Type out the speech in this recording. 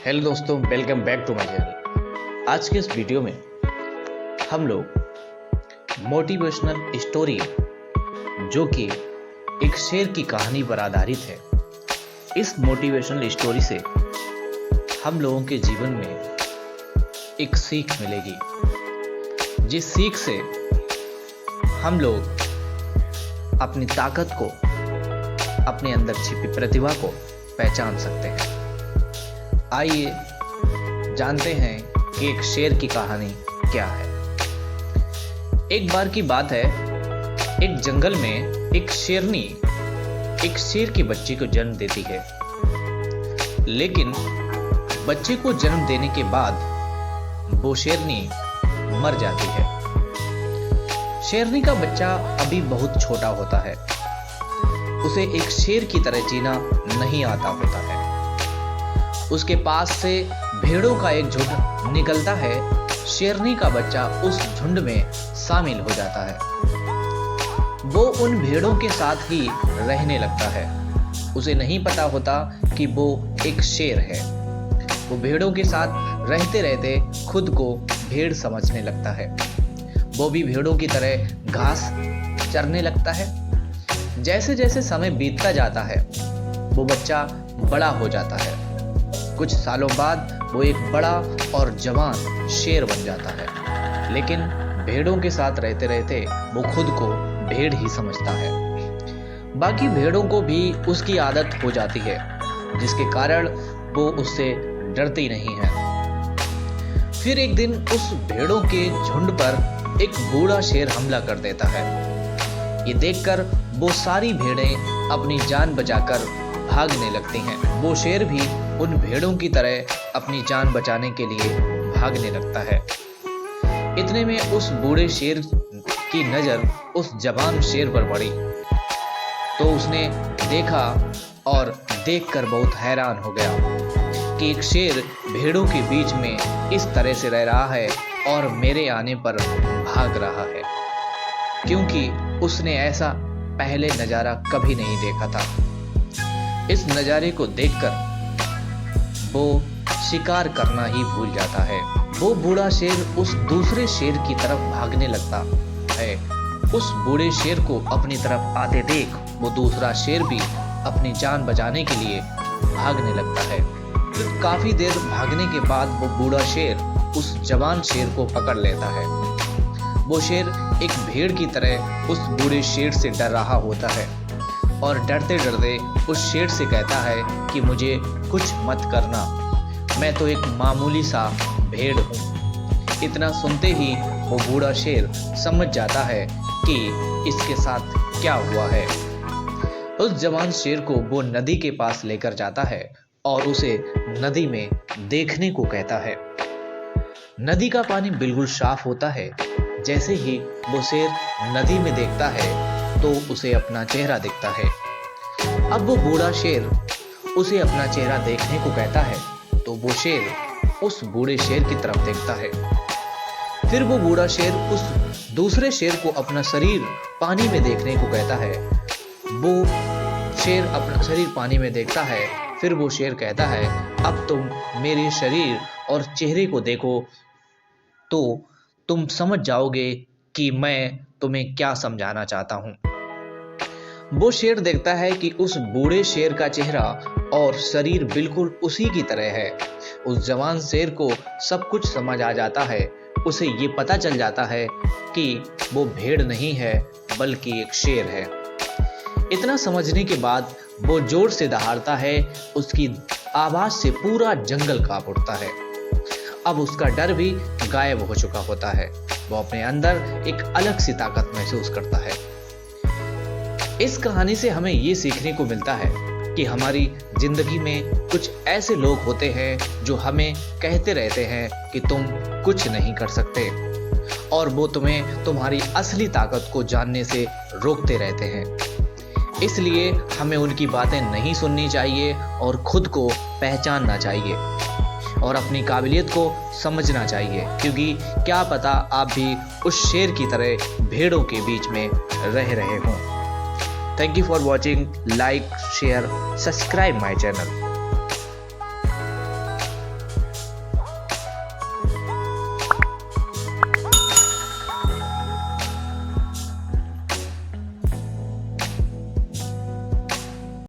Hello दोस्तों, welcome back to my channel. आज के इस वीडियो में हम लोग मोटिवेशनल स्टोरी जो कि एक शेर की कहानी पर आधारित है, इस मोटिवेशनल स्टोरी से हम लोगों के जीवन में एक सीख मिलेगी, जिस सीख से हम लोग अपनी ताकत को, अपने अंदर छिपी प्रतिभा को पहचान सकते हैं। आइए जानते हैं कि एक शेर की कहानी क्या है। एक बार की बात है, एक जंगल में एक शेरनी एक शेर के बच्चे को जन्म देती है। लेकिन बच्चे को जन्म देने के बाद वो शेरनी मर जाती है। शेरनी का बच्चा अभी बहुत छोटा होता है, उसे एक शेर की तरह जीना नहीं आता होता है। उसके पास से भेड़ों का एक झुंड निकलता है। शेरनी का बच्चा उस झुंड में शामिल हो जाता है। वो उन भेड़ों के साथ ही रहने लगता है। उसे नहीं पता होता कि वो एक शेर है। वो भेड़ों के साथ रहते रहते खुद को भेड़ समझने लगता है। वो भी भेड़ों की तरह घास चरने लगता है। जैसे जैसे समय बीतता जाता है, वो बच्चा बड़ा हो जाता है। कुछ सालों बाद वो एक बड़ा और जवान शेर बन जाता है। लेकिन भेड़ों के साथ रहते रहते वो खुद को भेड़ ही समझता है। बाकी भेड़ों को भी उसकी आदत हो जाती है, जिसके कारण वो उससे डरती नहीं है। फिर एक दिन उस भेड़ों के झुंड पर एक बूढ़ा शेर हमला कर देता है। ये देखकर वो सारी भेड़ें अपनी जान बचाकर भागने लगती हैं। वो शेर भी उन भेड़ों की तरह अपनी जान बचाने के लिए भागने लगता है। इतने में उस बूढ़े शेर की नजर उस जवान शेर पर पड़ी, तो उसने देखा और देखकर बहुत हैरान हो गया कि एक शेर भेड़ों के बीच में इस तरह से रह रहा है और मेरे आने पर भाग रहा है, क्योंकि उसने ऐसा पहले नजारा कभी नहीं देखा था। इस नजारे को देखकर वो शिकार करना ही भूल जाता है। वो बूढ़ा शेर उस दूसरे शेर की तरफ भागने लगता है। उस बूढ़े शेर को अपनी तरफ आते देख वो दूसरा शेर भी अपनी जान बचाने के लिए भागने लगता है। फिर काफी देर भागने के बाद वो बूढ़ा शेर उस जवान शेर को पकड़ लेता है। वो शेर एक भेड़ की तरह उस बूढ़े शेर से डर रहा होता है और डरते डरते उस शेर से कहता है कि मुझे कुछ मत करना, मैं तो एक मामूली सा भेड़ हूँ। इतना सुनते ही वो बूढ़ा शेर समझ जाता है कि इसके साथ क्या हुआ है। उस जवान शेर को वो नदी के पास लेकर जाता है और उसे नदी में देखने को कहता है। नदी का पानी बिल्कुल साफ होता है। जैसे ही वो शेर नदी में देखता है तो उसे अपना चेहरा दिखता है। अब वो बूढ़ा शेर उसे अपना चेहरा देखने को कहता है, तो वो शेर उस बूढ़े शेर की तरफ देखता है। फिर वो बूढ़ा शेर उस दूसरे शेर को अपना शरीर पानी में देखने को कहता है। वो शेर अपना शरीर पानी में देखता है। फिर वो शेर कहता है, अब तुम मेरे शरीर और चेहरे को देखो तो तुम समझ जाओगे कि मैं तुम्हें क्या समझाना चाहता हूं। वो शेर देखता है कि उस बूढ़े शेर का चेहरा और शरीर बिल्कुल उसी की तरह है। उस जवान शेर को सब कुछ समझ आ जाता है। उसे ये पता चल जाता है कि वो भेड़ नहीं है बल्कि एक शेर है। इतना समझने के बाद वो जोर से दहाड़ता है। उसकी आवाज से पूरा जंगल कांप उठता है। अब उसका डर भी गायब हो चुका होता है। वो अपने अंदर एक अलग सी ताकत महसूस करता है। इस कहानी से हमें ये सीखने को मिलता है कि हमारी जिंदगी में कुछ ऐसे लोग होते हैं जो हमें कहते रहते हैं कि तुम कुछ नहीं कर सकते, और वो तुम्हें तुम्हारी असली ताकत को जानने से रोकते रहते हैं। इसलिए हमें उनकी बातें नहीं सुननी चाहिए और खुद को पहचानना चाहिए और अपनी काबिलियत को समझना चाहिए, क्योंकि क्या पता आप भी उस शेर की तरह भेड़ों के बीच में रह रहे हों। Thank you for watching. Like, share, subscribe my channel.